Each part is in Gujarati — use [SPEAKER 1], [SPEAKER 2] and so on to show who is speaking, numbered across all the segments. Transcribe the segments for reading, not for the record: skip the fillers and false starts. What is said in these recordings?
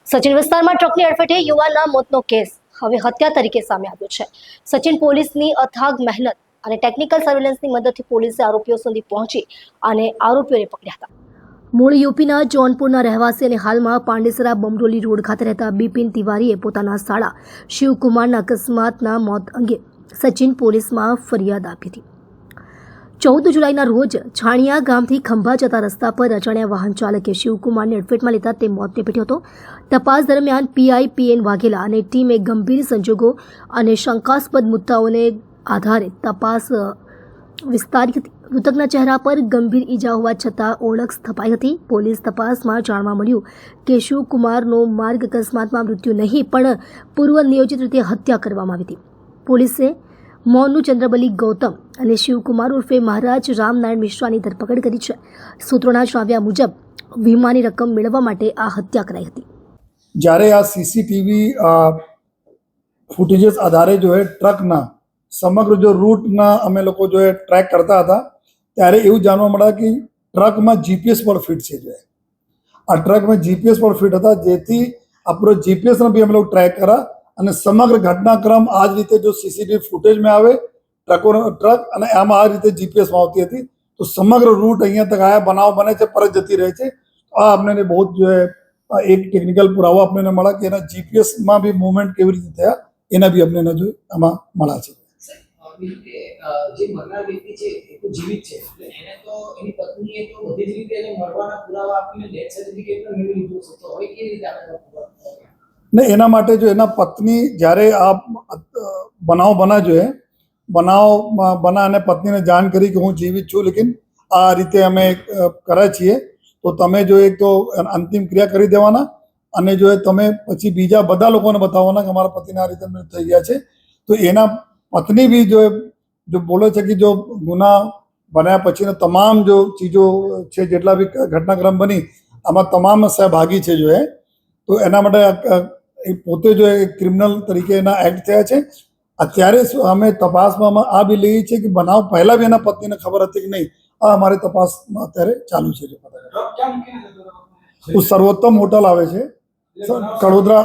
[SPEAKER 1] સચિન વિસ્તારમાં ટ્રકની અડફેટે યુવાનના મોતનો કેસ હવે હત્યા તરીકે સામે આવ્યો છે। સચિન પોલીસની અથાગ મહેનત અને ટેકનિકલ સર્વેલન્સની મદદથી પોલીસે આરોપીઓ સુધી પહોંચી અને આરોપીઓને પકડ્યા હતા। મૂળ યુપીના જૌનપુરના રહેવાસી અને હાલમાં પાંડેસરા બમરોલી રોડ ખાતે રહેતા બિપિન તિવારીએ પોતાના સાળા શિવકુમારના અકસ્માતના મોત અંગે સચિન પોલીસમાં ફરિયાદ આપી હતી। 14 જુલાઈના રોજ છાણિયા ગામથી ખંભા જતા રસ્તા પર અજાણ્યા વાહન ચાલકે શિવકુમારને અડફેટમાં લેતા તે મોતને ભેટ્યો હતો। તપાસ દરમિયાન પીઆઈ પીએન વાઘેલા અને ટીમે ગંભીર સંજોગો અને શંકાસ્પદ મુદ્દાઓને આધારે તપાસ વિસ્તારી હતી। મૃતકના ચહેરા પર ગંભીર ઈજા હોવા છતાં ઓળખ સ્થપાઈ હતી। પોલીસ તપાસમાં જાણવા મળ્યું કે શિવકુમારનો માર્ગ અકસ્માતમાં મૃત્યુ નહીં પણ પૂર્વ નિયોજિત રીતે હત્યા કરવામાં આવી હતી। પોલીસે મોનુ ચંદ્રબલી ગૌતમ અને શિવકુમાર ઉર્ફે મહારાજ રામનારાયણ મિશ્રાની ધરપકડ કરી છે। સૂત્રોના જણાવ્યા મુજબ વીમાની રકમ મેળવવા માટે આ હત્યા કરાઈ હતી।
[SPEAKER 2] જ્યારે આ સીસીટીવી ફૂટેजेस આધારે जो है ટ્રકના સમગ્ર जो રૂટના અમે લોકો जो है ટ્રેક કરતા હતા ત્યારે એવું જાણવા મળ્યા કે ટ્રકમાં જીપીએસ પણ ફિટ છે। जो है આ ટ્રકમાં જીપીએસ પણ ફિટ હતા, જેથી આપણો જીપીએસને બી અમે લોકો ટ્રેક કર્યા અને સમગ્ર ઘટનાક્રમ આ જ રીતે જો સીસીટીવી ફૂટેજમાં આવે ટ્રક અને આમાં આ રીતે જીપીએસમાં આવતી હતી, તો સમગ્ર રૂટ અહીંયા તક આયા બનાવ બને છે, પરત જતી રહે છે। આ આપણે બહુ જો એક ટેકનિકલ પુરાવો આપણને મળ્યા કે એના જીપીએસમાં બી મૂવમેન્ટ કેવી રીતે થયા એના બી આપણને જો આમાં મળ્યા છે।
[SPEAKER 3] જે મરનાર વ્યક્તિ છે એ તો જીવિત છે, એને તો એની પત્નીએ તો બધી જ રીતે એને મરવાના પુરાવા આપીને ડેથ સર્ટિફિકેટ પણ મેળવી લીધું છે, તો હવે કેવી રીતે આપણે
[SPEAKER 2] ને એના માટે જો એના પત્ની જ્યારે આ બનાવ બના જો બનાવ બના અને પત્નીને જાણ કરી કે હું જીવિત છું, લેકિન આ રીતે અમે કરે છીએ, તો તમે જો એક તો અંતિમ ક્રિયા કરી દેવાના અને જો તમે પછી બીજા બધા લોકોને બતાવવાના કે અમારા પતિને આ રીતે મૃત્યુ થઈ ગયા છે। તો એના પત્ની બી જો બોલે છે કે જો ગુના બન્યા પછીનો તમામ જો ચીજો છે, જેટલા બી ઘટનાક્રમ બની આમાં તમામ સહભાગી છે। જો તો એના માટે પોતે જો ક્રિમિનલ તરીકે એના એક્ટ થયા છે। અત્યારે અમે તપાસમાં આ બી લઈએ છીએ કે બનાવ પહેલા બી એના પત્નીને ખબર હતી કે નહીં, આ અમારી તપાસમાં અત્યારે ચાલુ છે। જો સર્વોત્તમ હોટલ આવે છે કડોદરા,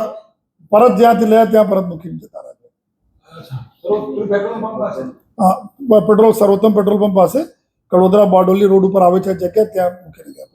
[SPEAKER 2] પરત જ્યાંથી લે ત્યાં પરત મૂકીને જતા રહે છે। પેટ્રોલ સર્વોત્તમ પેટ્રોલ પંપ પાસે કડોદરા બારડોલી રોડ ઉપર આવે છે જગ્યા, ત્યાં મૂકીને ગયા।